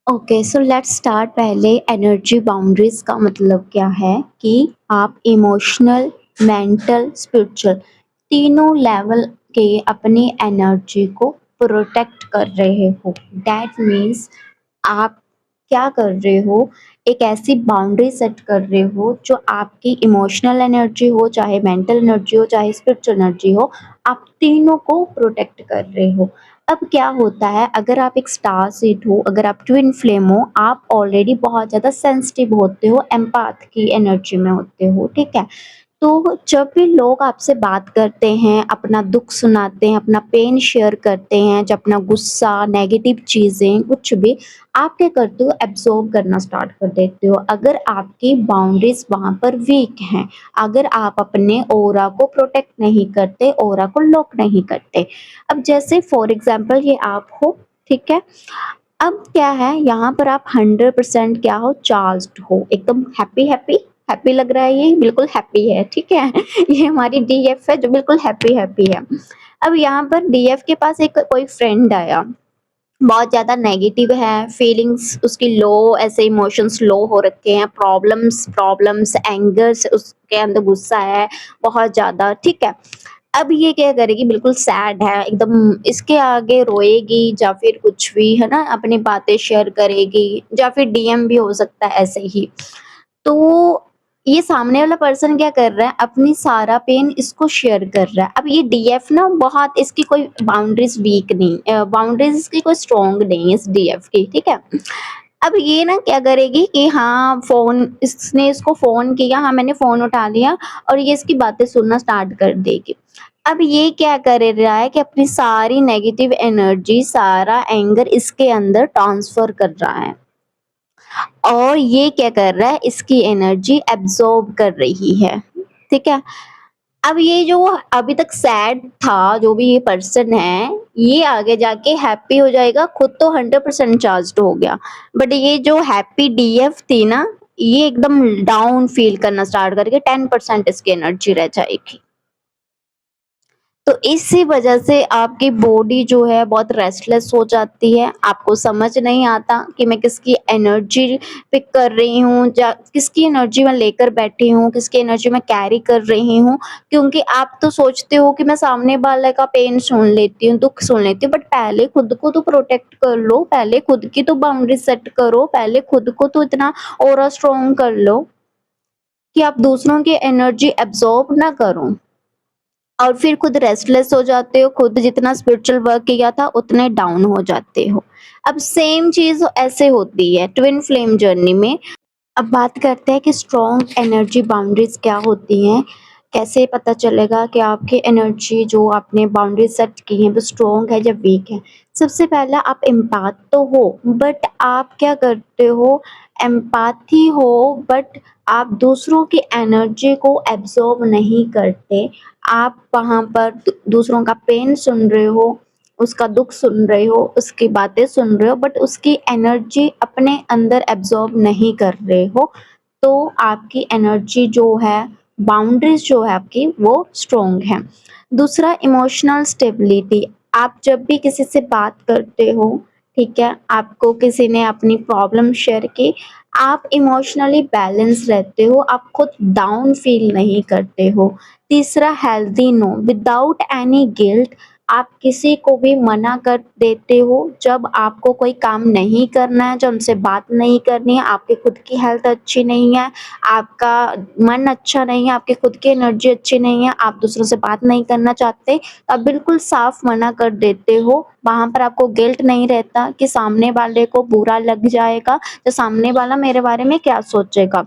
Okay, so let's start. पहले energy boundaries का मतलब क्या है कि आप इमोशनल, मेंटल, स्पिरिचुअल तीनों लेवल के अपनी एनर्जी को प्रोटेक्ट कर रहे हो। दैट मीन्स आप क्या कर रहे हो, एक ऐसी बाउंड्री सेट कर रहे हो जो आपकी इमोशनल एनर्जी हो, चाहे मेंटल एनर्जी हो, चाहे स्पिरिचुअल एनर्जी हो, आप तीनों को प्रोटेक्ट कर रहे हो। अब क्या होता है, अगर आप एक स्टार सीड हो, अगर आप ट्विन फ्लेम हो, आप ऑलरेडी बहुत ज़्यादा सेंसिटिव होते हो, एम्पैथ की एनर्जी में होते हो, ठीक है? तो जब भी लोग आपसे बात करते हैं, अपना दुःख सुनाते हैं, अपना पेन शेयर करते हैं, जब अपना गुस्सा, नेगेटिव चीज़ें, कुछ भी, आप क्या करते हो, एब्ज़ॉर्ब करना स्टार्ट कर देते हो। अगर आपकी बाउंड्रीज़ वहाँ पर वीक हैं, अगर आप अपने ऑरा को प्रोटेक्ट नहीं करते, ऑरा को लॉक नहीं करते। अब जैसे फॉर एग्ज़ाम्पल ये आप हो, ठीक है? अब क्या है, यहाँ पर आप 100% क्या हो, चार्ज्ड हो, एकदम हैप्पी-हैप्पी, हैप्पी लग रहा है, ये बिल्कुल हैप्पी है, ठीक है? ये हमारी डीएफ है जो बिल्कुल हैप्पी-हैप्पी है। अब यहाँ पर डीएफ के पास एक कोई फ्रेंड आया, बहुत ज़्यादा नेगेटिव है, फीलिंग्स उसकी लो, ऐसे इमोशंस लो हो रखे हैं, प्रॉब्लम्स प्रॉब्लम्स, एंगर्स उसके अंदर गुस्सा है बहुत ज़्यादा, ठीक है? अब ये क्या करेगी, बिल्कुल सैड है, एकदम इसके आगे रोएगी या फिर कुछ भी, है ना? अपनी बातें शेयर करेगी या फिर डीएम भी हो सकता है ऐसे ही। तो ये सामने वाला पर्सन क्या कर रहा है, अपनी सारा पेन इसको शेयर कर रहा है। अब ये डीएफ ना बहुत, इसकी कोई बाउंड्रीज़ वीक नहीं, बाउंड्रीज़ इसकी कोई स्ट्रॉन्ग नहीं है इस डीएफ की, ठीक है? अब ये ना क्या करेगी कि हाँ, फ़ोन इसने इसको फ़ोन किया, हाँ, मैंने फ़ोन उठा लिया और ये इसकी बातें सुनना स्टार्ट कर देगी। अब ये क्या कर रहा है कि अपनी सारी नेगेटिव एनर्जी, सारा एंगर इसके अंदर ट्रांसफ़र कर रहा है। और ये क्या कर रहा है, इसकी एनर्जी एब्ज़ॉर्ब कर रही है, ठीक है? अब ये जो अभी तक सैड था, जो भी ये पर्सन है, ये आगे जाके हैप्पी हो जाएगा, खुद तो 100% चार्ज्ड हो गया। बट ये जो हैप्पी डीएफ थी ना, ये एकदम डाउन फ़ील करना स्टार्ट करके 10% इसकी एनर्जी रह जाएगी। तो इसी वजह से आपकी बॉडी जो है बहुत रेस्टलेस हो जाती है, आपको समझ नहीं आता कि मैं किसकी एनर्जी पिक कर रही हूँ या किसकी एनर्जी मैं लेकर बैठी हूँ, किसकी एनर्जी मैं कैरी कर रही हूँ। क्योंकि आप तो सोचते हो कि मैं सामने वाले का पेन सुन लेती हूँ, दुःख सुन लेती हूँ, बट पहले खुद को तो प्रोटेक्ट कर लो, पहले खुद की तो बाउंड्री सेट करो, पहले खुद को तो इतना ऑरा स्ट्रॉन्ग कर लो कि आप दूसरों की एनर्जी एब्ज़ॉर्ब ना करो। और फिर खुद रेस्टलेस हो जाते हो, खुद जितना स्पिरिचुअल वर्क किया था उतने डाउन हो जाते हो। अब सेम चीज़ ऐसे होती है ट्विन फ्लेम जर्नी में। अब बात करते हैं कि स्ट्रॉन्ग एनर्जी बाउंड्रीज़ क्या होती हैं? कैसे पता चलेगा कि आपकी एनर्जी जो आपने बाउंड्रीज़ सेट की हैं वो स्ट्रॉन्ग है या वीक है? सबसे पहला, आप एम्पैथ तो हो, बट आप क्या करते हो, एम्पैथी हो बट आप दूसरों की एनर्जी को एब्ज़ॉर्ब नहीं करते। आप वहाँ पर दूसरों का पेन सुन रहे हो, उसका दुःख सुन रहे हो, उसकी बातें सुन रहे हो, बट उसकी एनर्जी अपने अंदर एब्ज़ॉर्ब नहीं कर रहे हो। तो आपकी एनर्जी जो है, बाउंड्रीज़ जो है आपकी, वो स्ट्रॉन्ग है। दूसरा, इमोशनल स्टेबिलिटी। आप जब भी किसी से बात करते हो, ठीक है? आपको किसी ने अपनी प्रॉब्लम शेयर की, आप इमोशनली बैलेंस रहते हो, आप खुद डाउन फ़ील नहीं करते हो। तीसरा, healthy no without any guilt. आप किसी को भी मना कर देते हो जब आपको कोई काम नहीं करना है, जब उनसे बात नहीं करनी है, आपकी खुद की हेल्थ अच्छी नहीं है, आपका मन अच्छा नहीं है, आपकी खुद की एनर्जी अच्छी नहीं है, आप दूसरों से बात नहीं करना चाहते, तो आप बिल्कुल साफ मना कर देते हो। वहाँ पर आपको गिल्ट नहीं रहता कि सामने वाले को बुरा लग जाएगा, तो सामने वाला मेरे बारे में क्या सोचेगा।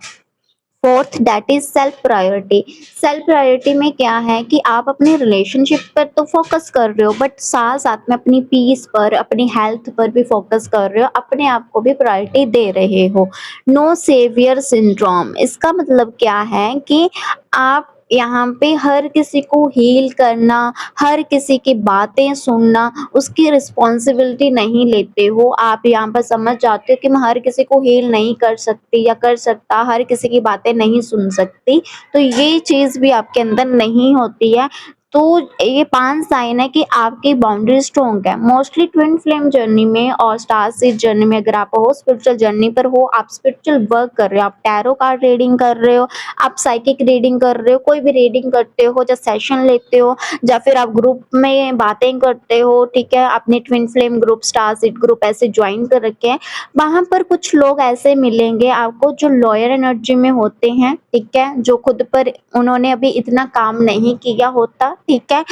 Fourth, that is self priority. Self priority में क्या है कि आप अपनी रिलेशनशिप पर तो फोकस कर रहे हो, बट साथ साथ में अपनी पीस पर, अपनी हेल्थ पर भी फोकस कर रहे हो, अपने आप को भी प्रायोरिटी दे रहे हो। नो सेवियर सिंड्रोम, इसका मतलब क्या है कि आप यहाँ पे हर किसी को हील करना, हर किसी की बातें सुनना, उसकी रिस्पॉन्सिबिलिटी नहीं लेते हो। आप यहाँ पर समझ जाते हो कि मैं हर किसी को हील नहीं कर सकती या कर सकता, हर किसी की बातें नहीं सुन सकती। तो ये चीज़ भी आपके अंदर नहीं होती है। तो ये 5 साइन है कि आपकी बाउंड्री स्ट्रॉन्ग है। मोस्टली ट्विन फ्लेम जर्नी में और स्टार सीड जर्नी में अगर आप हो, स्पिरिचुअल जर्नी पर हो, आप स्पिरिचुअल वर्क कर रहे हो, आप टैरो कार्ड रीडिंग कर रहे हो, आप साइकिक रीडिंग कर रहे हो, कोई भी रीडिंग करते हो या सेशन लेते हो या फिर आप ग्रुप में बातें करते हो, ठीक है? आपने twin flame group, star seed group ऐसे जॉइन कर रखे हैं। वहाँ पर कुछ लोग ऐसे मिलेंगे आपको जो लॉयर एनर्जी में होते हैं, ठीक है? जो खुद पर उन्होंने अभी इतना काम नहीं किया होता, ठीक है?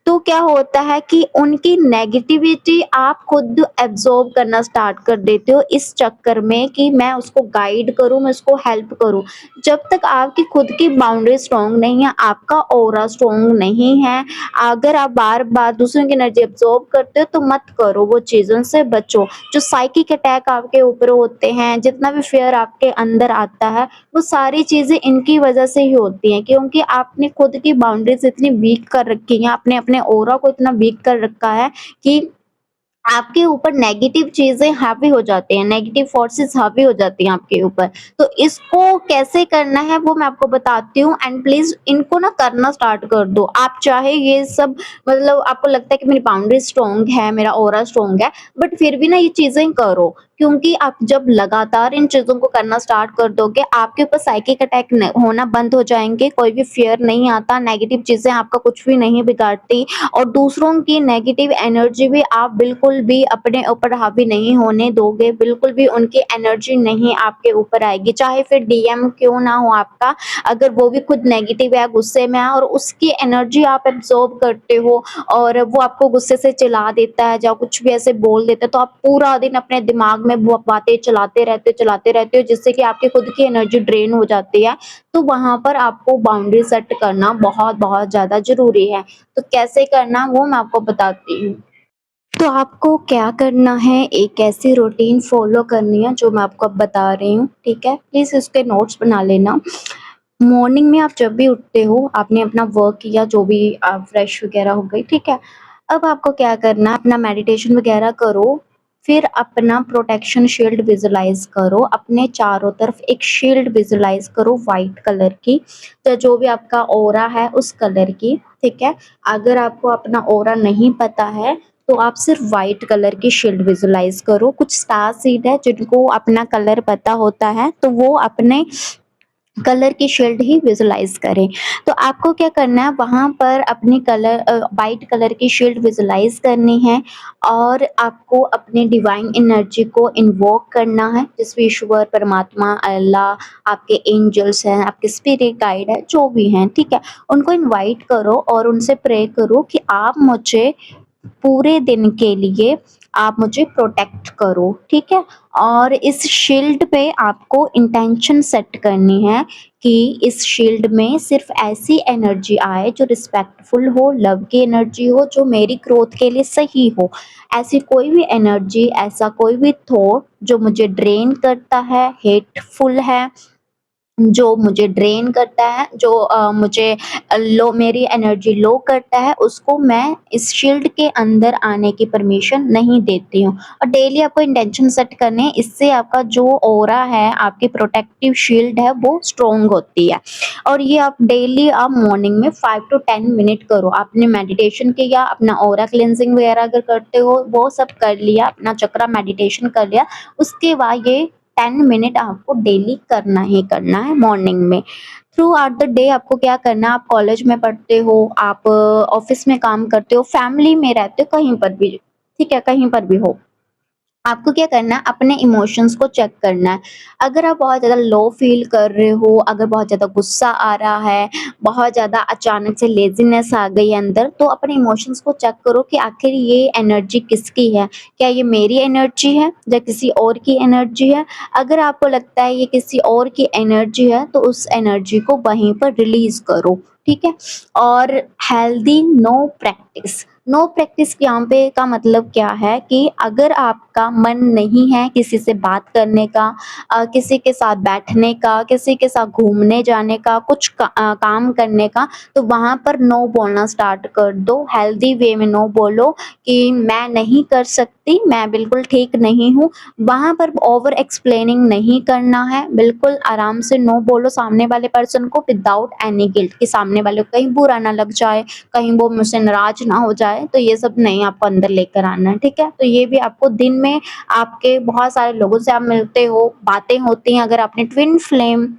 तो क्या होता है कि उनकी नेगेटिविटी आप खुद एब्ज़ॉर्ब करना स्टार्ट कर देते हो इस चक्कर में कि मैं उसको गाइड करूँ, मैं उसको हेल्प करूँ। जब तक आपकी खुद की बाउंड्री स्ट्रॉन्ग नहीं है, आपका ऑरा स्ट्रॉन्ग नहीं है, अगर आप बार-बार दूसरों की एनर्जी एब्ज़ॉर्ब करते हो तो मत करो, वो चीज़ों से बचो। जो साइकिक अटैक आपके ऊपर होते हैं, जितना भी फ़ियर आपके अंदर आता है, वो सारी चीज़ें इनकी वजह से ही होती हैं, क्योंकि आपने खुद की बाउंड्रीज़ इतनी वीक कर रखी हैं, आपने अपने ऑरा को इतना वीक कर रखा है कि आपके ऊपर नेगेटिव चीज़ें हावी हो जाती हैं, नेगेटिव फोर्सेस हावी हो जाती हैं आपके ऊपर। तो इसको कैसे करना है वो मैं आपको बताती हूँ एंड प्लीज़ इनको ना करना स्टार्ट कर दो। आप चाहे ये सब मतलब आपको लगता है कि मेरी बाउंड्री स्ट्रॉन्ग है, मेरा ऑरा स्ट्रॉन्ग है, बट फिर भी ना ये चीज़ें करो। क्योंकि आप जब लगातार इन चीज़ों को करना स्टार्ट कर दोगे, आपके ऊपर साइकिक अटैक न होना बंद हो जाएँगे, कोई भी फ़ियर नहीं आता, नेगेटिव चीज़ें आपका कुछ भी नहीं बिगाड़ती और दूसरों की नेगेटिव एनर्जी भी आप बिल्कुल भी अपने ऊपर हावी नहीं होने दोगे, बिल्कुल भी उनकी एनर्जी नहीं आपके ऊपर आएगी, चाहे फिर डीएम क्यों ना हो आपका, अगर वो भी खुद नेगेटिव है, गुस्से में है और उसकी एनर्जी आप एब्ज़ॉर्ब करते हो और वो आपको गुस्से से चिढ़ा देता है या कुछ भी ऐसे बोल देता है, तो आप पूरा दिन अपने दिमाग में वो बातें चलाते रहते हो जिससे कि आपकी खुद की एनर्जी ड्रेन हो जाती है। तो वहाँ पर आपको बाउंड्री सेट करना बहुत-बहुत ज़्यादा ज़रूरी है। तो कैसे करना वो मैं आपको बताती हूँ। तो आपको क्या करना है, एक ऐसी रूटीन फ़ॉलो करनी है जो मैं आपको अब बता रही हूँ, ठीक है? प्लीज़ इसके नोट्स बना लेना। मॉर्निंग में आप जब भी उठते हो, आपने अपना वर्क किया जो भी फ्रेश वगैरह हो गई, ठीक है? अब आपको क्या करना है, अपना मेडिटेशन वगैरह करो, फिर अपना प्रोटेक्शन शील्ड विज़ुअलाइज़ करो, अपने चारों तरफ एक शील्ड विज़ुअलाइज़ करो व्हाइट कलर की, तो जो भी आपका ऑरा है उस कलर की, ठीक है? अगर आपको अपना ऑरा नहीं पता है, तो आप सिर्फ़ व्हाइट कलर की शील्ड विज़ुअलाइज़ करो। कुछ स्टार सीड है जिनको अपना कलर पता होता है, तो वो अपने कलर की शील्ड ही विजुलाइज़ करें। तो आपको क्या करना है वहाँ पर अपनी व्हाइट कलर की शील्ड विजुलाइज़ करनी है और आपको अपने डिवाइन एनर्जी को इन्वोक करना है, जिसमें ईश्वर, परमात्मा, अल्लाह, आपके एंजल्स हैं, आपके स्पिरिट गाइड है, जो भी हैं, ठीक है? उनको इनवाइट करो और उनसे प्रे करो कि आप मुझे पूरे दिन के लिए आप मुझे प्रोटेक्ट करो, ठीक है? और इस शील्ड पे आपको इंटेंशन सेट करनी है कि इस शील्ड में सिर्फ़ ऐसी एनर्जी आए जो रिस्पेक्टफुल हो, लव की एनर्जी हो, जो मेरी ग्रोथ के लिए सही हो। ऐसी कोई भी एनर्जी, ऐसा कोई भी थॉट जो मुझे ड्रेन करता है, हेटफुल है, जो मुझे ड्रेन करता है, जो मुझे लो मेरी एनर्जी लो करता है, उसको मैं इस शील्ड के अंदर आने की परमिशन नहीं देती हूँ। और डेली आपको इंटेंशन सेट करने हैं, इससे आपका जो ऑरा है, आपकी प्रोटेक्टिव शील्ड है, वो स्ट्रॉन्ग होती है। और ये आप डेली आप मॉर्निंग में 5 टू 10 मिनट करो। आपने मेडिटेशन किया, अपना ऑरा क्लींजिंग वगैरह अगर करते हो, वो सब कर लिया, अपना चक्रा मेडिटेशन कर लिया, उसके बाद ये 10 मिनट आपको डेली करना ही करना है मॉर्निंग में। थ्रू आउट द डे आपको क्या करना है, आप कॉलेज में पढ़ते हो, आप ऑफ़िस में काम करते हो, फैमिली में रहते हो, कहीं पर भी, ठीक है? कहीं पर भी हो। आपको क्या करना है, अपने इमोशंस को चेक करना है। अगर आप बहुत ज़्यादा लो फ़ील कर रहे हो, अगर बहुत ज़्यादा गुस्सा आ रहा है, बहुत ज़्यादा अचानक से लेज़ीनेस आ गई है अंदर, तो अपने इमोशंस को चेक करो कि आखिर ये एनर्जी किसकी है? क्या ये मेरी एनर्जी है या किसी और की एनर्जी है? अगर आपको लगता है ये किसी और की एनर्जी है, तो उस एनर्जी को वहीं पर रिलीज़ करो, ठीक है? और healthy know practice, know practice यहाँ पे का मतलब क्या है कि अगर आपका मन नहीं है किसी से बात करने का, किसी के साथ बैठने का, किसी के साथ घूमने जाने का, कुछ काम करने का, तो वहाँ पर नो बोलना स्टार्ट कर दो। हेल्दी वे में नो बोलो कि मैं नहीं कर सकती, मैं बिल्कुल ठीक नहीं हूँ। वहाँ पर ओवर एक्सप्लेनिंग नहीं करना है, बिल्कुल आराम से नो बोलो सामने वाले पर्सन को विदाउट एनी गिल्ट कि सामने वाले को कहीं बुरा ना लग जाए, कहीं वो मुझसे नाराज़ ना हो जाए, तो ये सब नहीं आपको अंदर लेकर आना है, ठीक है? तो ये भी आपको दिन में आपके बहुत सारे लोगों से आप मिलते हो, बातें होती हैं, अगर आपने ट्विन फ्लेम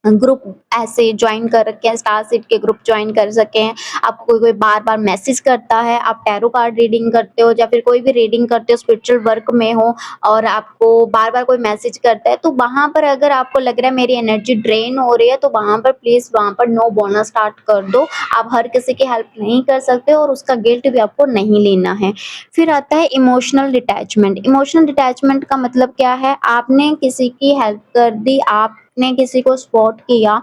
ग्रुप ऐसे जॉइन कर रखे हैं, स्टार सीड के ग्रुप जॉइन कर सके हैं। आपको कोई-कोई बार-बार मैसेज करता है, आप टैरो कार्ड रीडिंग करते हो या फिर कोई भी रीडिंग करते हो, स्पिरिचुअल वर्क में हो और आपको बार-बार कोई मैसेज करता है, तो वहाँ पर अगर आपको लग रहा है मेरी एनर्जी ड्रेन हो रही है, तो वहाँ पर प्लीज़ वहाँ पर नो बोलना स्टार्ट कर दो। आप हर किसी की हेल्प नहीं कर सकते और उसका गिल्ट भी आपको नहीं लेना है। फिर आता है इमोशनल डिटैचमेंट। इमोशनल डिटैचमेंट का मतलब क्या है? आपने किसी की हेल्प कर दी, आपने किसी को सपोर्ट किया,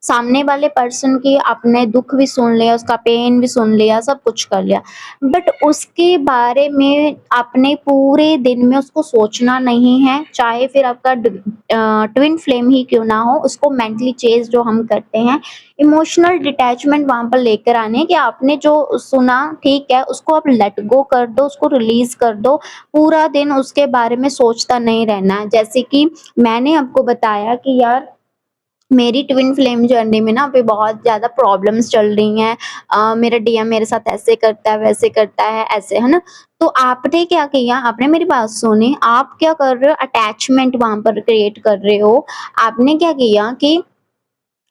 सामने वाले पर्सन की आपने दुःख भी सुन लिया, उसका पेन भी सुन लिया, सब कुछ कर लिया। बट उसके बारे में आपने पूरे दिन में उसको सोचना नहीं है, चाहे फिर आपका ट्विन फ्लेम ही क्यों ना हो, उसको मेंटली चेज़ जो हम करते हैं, इमोशनल डिटैचमेंट वहाँ पर लेकर आने हैं कि आपने जो सुना ठीक है, उसको आप लेट गो कर दो, उसको रिलीज़ कर दो। पूरा दिन उसके बारे में सोचता नहीं रहना है। जैसे कि मैंने आपको बताया कि यार मेरी ट्विन फ्लेम जर्नी में ना अभी बहुत ज़्यादा प्रॉब्लम्स चल रही हैं। मेरा डीएम मेरे साथ ऐसे करता है, वैसे करता है, ऐसे, है ना? तो आपने क्या किया, आपने मेरी बात सुनी, आप क्या कर रहे हो अटैचमेंट वहाँ पर क्रिएट कर रहे हो। आपने क्या किया कि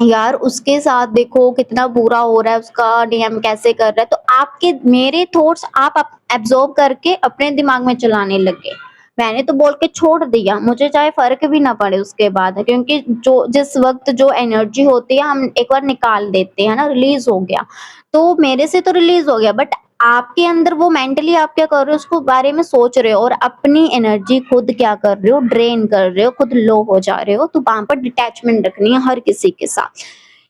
यार उसके साथ देखो कितना बुरा हो रहा है, उसका डीएम कैसे कर रहा है, तो आपके मेरे थॉट्स आप एब्ज़ॉर्ब करके अपने दिमाग में चलाने लग गए। मैंने तो बोल के छोड़ दिया, मुझे चाहे फ़र्क भी ना पड़े उसके बाद क्योंकि जो जिस वक़्त जो एनर्जी होती है हम एक बार निकाल देते हैं ना, रिलीज़ हो गया। तो मेरे से तो रिलीज़ हो गया बट आपके अंदर वो मेंटली आप क्या कर रहे हो उसको बारे में सोच रहे हो और अपनी एनर्जी खुद क्या कर रहे हो, ड्रेन कर रहे हो, खुद लो हो जा रहे हो, तो वहाँ पर डिटैचमेंट रखनी है हर किसी के साथ।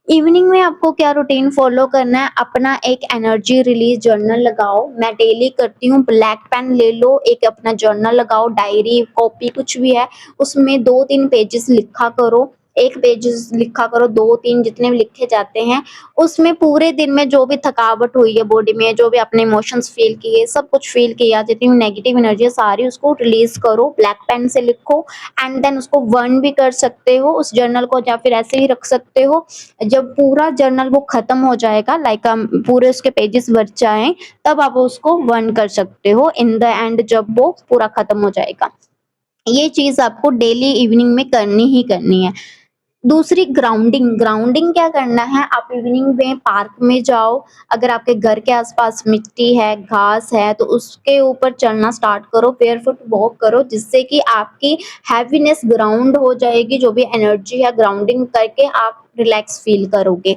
इवनिंग में आपको क्या रूटीन फॉलो करना है, अपना एक एनर्जी रिलीज़ जर्नल लगाओ। मैं डेली करती हूँ, ब्लैक पेन ले लो, एक अपना जर्नल लगाओ, डायरी, कॉपी कुछ भी है, उसमें 2-3 पेजेज़ लिखा करो। 1 पेजेज़ लिखा करो, 2-3 जितने भी लिखे जाते हैं, उसमें पूरे दिन में जो भी थकावट हुई है बॉडी में, जो भी आपने इमोशंस फ़ील किए, सब कुछ फ़ील किया, जितनी भी नेगेटिव एनर्जी है सारी उसको रिलीज़ करो, ब्लैक पेन से लिखो एंड देन उसको बर्न भी कर सकते हो उस जर्नल को या फिर ऐसे ही रख सकते हो। जब पूरा जर्नल वो खत्म हो जाएगा लाइक पूरे उसके पेजेस बच जाएँ, तब आप उसको बर्न कर सकते हो इन द एंड जब वो पूरा खत्म हो जाएगा। ये चीज़ आपको डेली इवनिंग में करनी ही करनी है। दूसरी ग्राउंडिंग, ग्राउंडिंग क्या करना है आप इवनिंग में पार्क में जाओ, अगर आपके घर के आस-पास मिट्टी है, घास है तो उसके ऊपर चलना स्टार्ट करो, बेयरफुट वॉक करो जिससे कि आपकी हैप्पीनेस ग्राउंड हो जाएगी, जो भी एनर्जी है ग्राउंडिंग करके आप रिलैक्स फ़ील करोगे।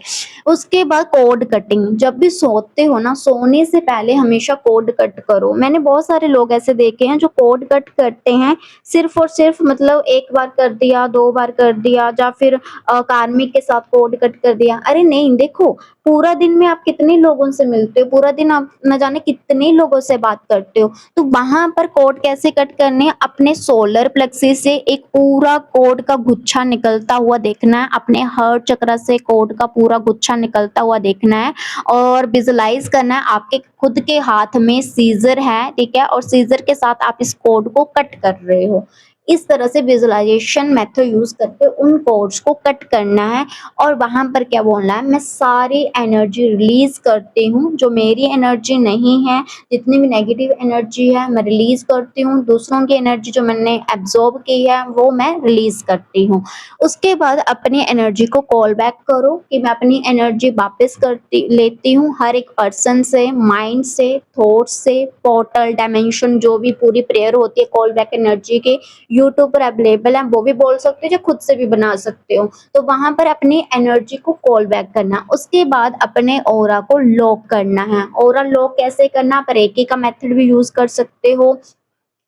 उसके बाद कोड कटिंग, जब भी सोते हो ना, सोने से पहले हमेशा कोड कट करो। मैंने बहुत सारे लोग ऐसे देखे हैं जो कोड कट करते हैं सिर्फ़ और सिर्फ़ मतलब 1 बार कर दिया, 2 बार कर दिया या फिर कार्मिक के साथ कोड कट कर दिया। अरे नहीं, देखो पूरा दिन में आप कितने लोगों से मिलते हो, पूरा दिन आप न जाने कितने लोगों से बात करते हो, तो वहाँ पर कोड कैसे कट करने हैं, अपने सोलर प्लेक्सस से एक पूरा कोड का गुच्छा निकलता हुआ देखना है, अपने हार्ट चक्र से कोड का पूरा गुच्छा निकलता हुआ देखना है और विजुअलाइज़ करना है आपके खुद के हाथ में सीज़र है, ठीक है? और सीज़र के साथ आप इस कोड को कट कर रहे हो। इस तरह से विजुअलाइज़ेशन मेथड यूज़ करके उन कोड्स को कट करना है और वहाँ पर क्या बोलना है, मैं सारी एनर्जी रिलीज़ करती हूँ, जो मेरी एनर्जी नहीं है, जितनी भी नेगेटिव एनर्जी है मैं रिलीज़ करती हूँ, दूसरों की एनर्जी जो मैंने एब्ज़ॉर्ब की है वो मैं रिलीज़ करती हूँ। उसके बाद अपनी एनर्जी को कॉल बैक करो कि मैं अपनी एनर्जी वापस करती लेती हूँ हर एक पर्सन से, माइंड से, थॉट्स से, पोर्टल, डायमेंशन जो भी पूरी प्रेयर होती है कॉल बैक एनर्जी की यूट्यूब पर अवेलेबल है, वो भी बोल सकते हो या खुद से भी बना सकते हो। तो वहाँ पर अपनी एनर्जी को कॉल बैक करना, उसके बाद अपने ऑरा को लॉक करना है। ऑरा लॉक कैसे करना, आप रेकी का मेथड भी यूज़ कर सकते हो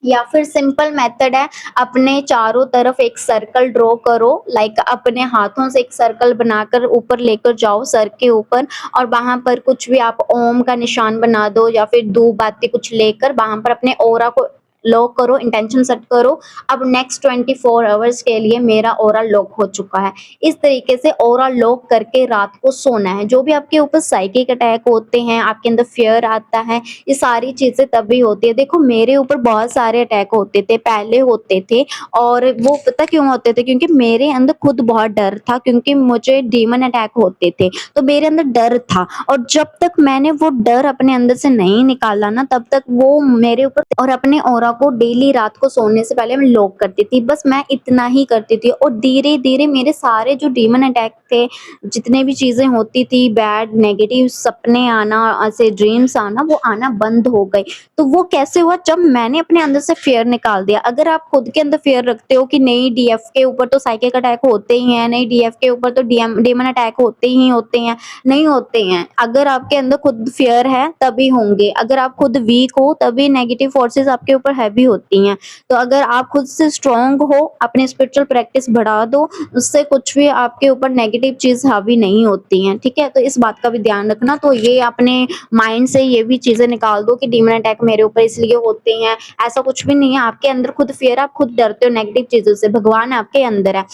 या फिर सिंपल मेथड है, अपने चारों तरफ एक सर्कल ड्रॉ करो, लाइक अपने हाथों से एक सर्कल बनाकर ऊपर लेकर जाओ सर के ऊपर, और वहां पर कुछ भी आप ओम का निशान बना दो या फिर धूप बाती कुछ लेकर वहां पर अपने ऑरा को लॉक करो, इंटेंशन सेट करो। अब नेक्स्ट 24 आवर्स के लिए मेरा ऑरा लॉक हो चुका है। इस तरीके से ऑरा लॉक करके रात को सोना है। जो भी आपके ऊपर साइकिक अटैक होते हैं, आपके अंदर फियर आता है, ये सारी चीज़ें तभी होती है। देखो मेरे ऊपर बहुत सारे अटैक होते थे, पहले होते थे, और वो पता क्यों होते थे? क्योंकि मेरे अंदर खुद बहुत डर था, क्योंकि मुझे डीमन अटैक होते थे, तो मेरे अंदर डर था, और जब तक मैंने वो डर अपने अंदर से नहीं निकाला ना, तब तक वो मेरे ऊपर, और अपने ऑरा को डेली रात को सोने से पहले मैं लॉक करती थी। बस मैं इतना ही करती थी, और धीरे-धीरे मेरे सारे जो डीमन अटैक थे, जितने भी चीज़ें होती थी, बैड नेगेटिव सपने आना, ऐसे ड्रीम्स आना, वो आना बंद हो गए। तो वो कैसे हुआ? जब मैंने अपने अंदर से फ़ियर निकाल दिया। अगर आप खुद के अंदर फ़ियर रखते हो कि नहीं, डीएफ के ऊपर तो साइकिक अटैक होते ही हैं, नहीं डीएफ के ऊपर तो डीमन अटैक होते ही होते हैं, नहीं होते हैं। अगर आपके अंदर खुद फ़ियर है तभी होंगे, अगर आप खुद वीक हो तभी नेगेटिव फ़ोर्सेस आपके ऊपर हैवी होती हैं। तो अगर आप खुद से स्ट्रॉन्ग हो, अपनी स्पिरिचुअल प्रैक्टिस बढ़ा दो, उससे कुछ भी आपके ऊपर नेगेटिव चीज़ हावी नहीं होती हैं, ठीक है? तो इस बात का भी ध्यान रखना। तो ये अपने माइंड से ये भी चीज़ें निकाल दो कि डीमन अटैक मेरे ऊपर इसलिए होते हैं, ऐसा कुछ भी नहीं है। आपके अंदर खुद फ़ियर है, आप खुद डरते हो नेगेटिव चीज़ों से, भगवान आपके अंदर है।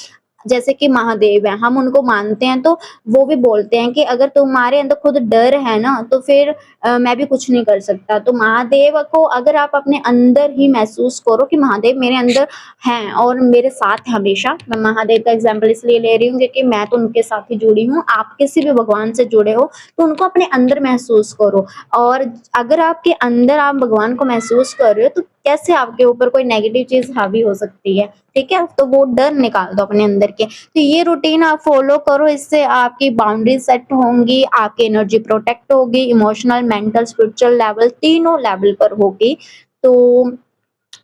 जैसे कि महादेव हैं, हम उनको मानते हैं, तो वो भी बोलते हैं कि अगर तुम्हारे अंदर खुद डर है ना, तो फिर मैं भी कुछ नहीं कर सकता। तो महादेव को अगर आप अपने अंदर ही महसूस करो कि महादेव मेरे अंदर हैं और मेरे साथ हैं हमेशा। मैं महादेव का एग्ज़ाम्पल इसलिए ले रही हूँ क्योंकि मैं तो उनके साथ ही जुड़ी हूँ। आप किसी भी भगवान से जुड़े हो, तो उनको अपने अंदर महसूस करो, और अगर आपके अंदर आप भगवान को महसूस कर रहे हो, तो कैसे आपके ऊपर कोई नेगेटिव चीज़ हावी हो सकती है, ठीक है? तो वो डर निकाल दो अपने अंदर के। तो ये रूटीन आप फ़ॉलो करो, इससे आपकी बाउंड्री सेट होंगी, आपकी एनर्जी प्रोटेक्ट होगी, इमोशनल, मेंटल, स्पिरिचुअल लेवल तीनों लेवल पर होगी। तो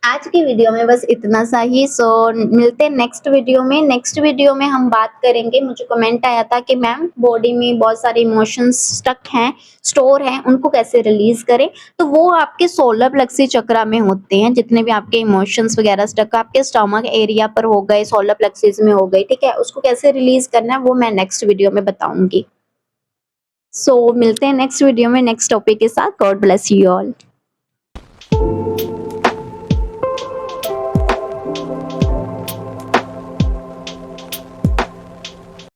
आज की वीडियो में बस इतना सा ही। सो मिलते हैं नेक्स्ट वीडियो में। नेक्स्ट वीडियो में हम बात करेंगे, मुझे कमेंट आया था कि मैम बॉडी में बहुत सारे इमोशंस स्टक हैं, स्टोर हैं, उनको कैसे रिलीज़ करें? तो वो आपके सोलर प्लेक्सी चक्रा में होते हैं, जितने भी आपके इमोशंस वगैरह स्टक आपके स्टमक एरिया पर हो गए, सोलर प्लेक्सिस में हो गए, ठीक है? उसको कैसे रिलीज़ करना है वो मैं नेक्स्ट वीडियो में बताऊँगी। सो मिलते हैं नेक्स्ट वीडियो में नेक्स्ट टॉपिक के साथ। God bless you all.